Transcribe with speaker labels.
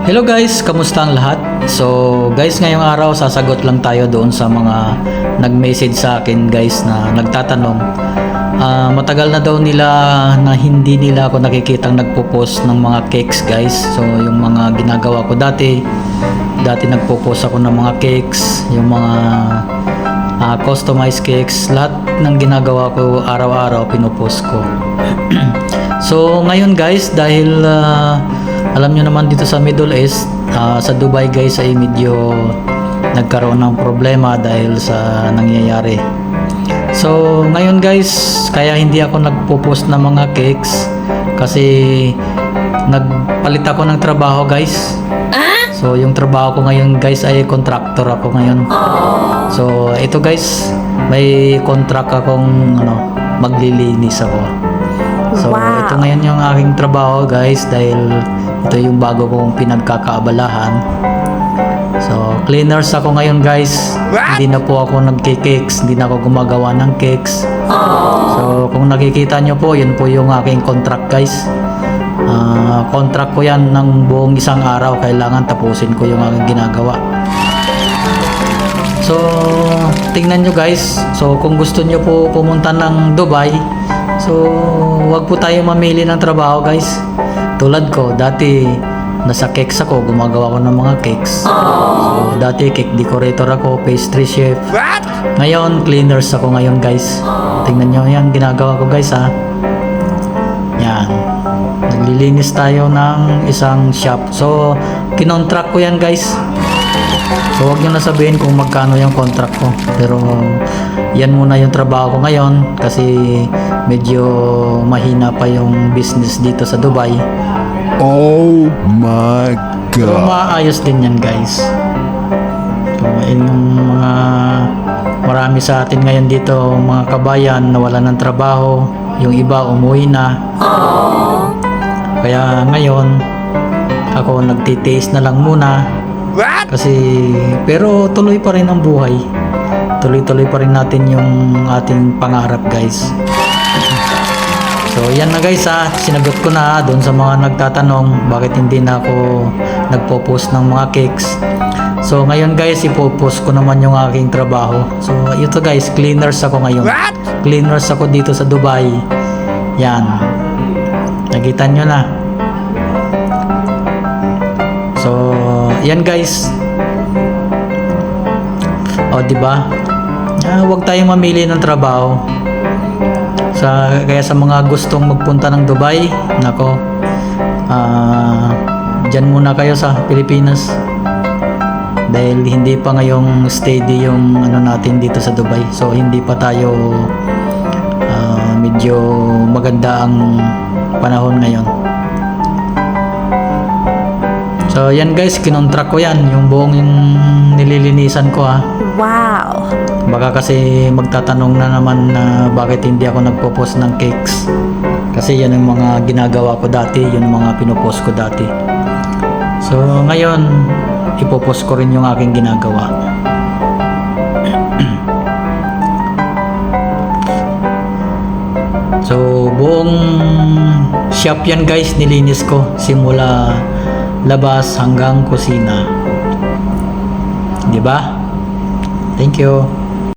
Speaker 1: Hello guys, kamusta ang lahat? So guys, ngayong araw sasagot lang tayo doon sa mga nag-message sa akin guys na nagtatanong. Matagal na daw nila na hindi nila ako nakikitang nagpo-post ng mga cakes guys. So yung mga ginagawa ko dati nagpo-post ako ng mga cakes, yung mga customized cakes, lahat ng ginagawa ko araw-araw pinopost ko. So ngayon guys, dahil alam nyo naman dito sa Middle East, sa Dubai guys ay medyo nagkaroon ng problema dahil sa nangyayari. So ngayon guys, kaya hindi ako nagpo-post ng mga cakes kasi nagpalit ako ng trabaho guys. So yung trabaho ko ngayon guys ay contractor ako ngayon. So ito guys, may contract akong maglilinis ako. So ito ngayon yung aking trabaho guys, dahil ito yung bago kong pinagkakaabalahan. So cleaners ako ngayon guys. Hindi na po ako nagke-cakes, hindi na ako gumagawa ng cakes. So kung nakikita nyo po, yun po yung aking contract guys. Contract ko yan ng buong isang araw. Kailangan tapusin ko yung aking ginagawa. So tingnan nyo guys. So kung gusto nyo po pumunta ng Dubai, so wag po tayo mamili ng trabaho guys. Tulad ko, dati nasa cakes ako, gumagawa ko ng mga cakes. So dati cake decorator ako, pastry chef. Ngayon cleaners ako ngayon guys. Tingnan nyo yan ginagawa ko guys ha. Yan, naglilinis tayo ng isang shop. So kinontract ko yan guys. So wag nyo na sabihin kung magkano yung contract ko, pero yan muna yung trabaho ko ngayon kasi medyo mahina pa yung business dito sa Dubai.
Speaker 2: Oh my God.
Speaker 1: So maayos din yan guys. So yung mga marami sa atin ngayon dito, mga kabayan, nawalan ng trabaho, yung iba umuwi na. Kaya ngayon ako nagtitiis na lang muna. Kasi pero tuloy pa rin ang buhay. Tuloy-tuloy pa rin natin yung ating pangarap guys. So yan na guys ha, sinagot ko na doon sa mga nagtatanong bakit hindi na ako nagpo-post ng mga cakes. So ngayon guys, ipo-post ko naman yung aking trabaho. So ito guys, cleaners ako ngayon. Cleaners ako dito sa Dubai. Yan, nakita nyo na. So yan guys. O diba? Huwag tayong mamili ng trabaho. Kaya sa mga gustong magpunta ng Dubai, nako, dyan muna kayo sa Pilipinas. Dahil hindi pa ngayong steady yung natin dito sa Dubai. So hindi pa tayo medyo maganda ang panahon ngayon. So yan guys, kinontract ko yan, yung buong yung nililinisan ko ha.
Speaker 3: Wow!
Speaker 1: Baka kasi magtatanong na naman na bakit hindi ako nagpo-post ng cakes. Kasi yan yung mga ginagawa ko dati, yun yung mga pinopost ko dati. So ngayon, ipopost ko rin yung aking ginagawa. So buong shop yan guys, nilinis ko simula labas hanggang kusina. 'Di ba? Thank you.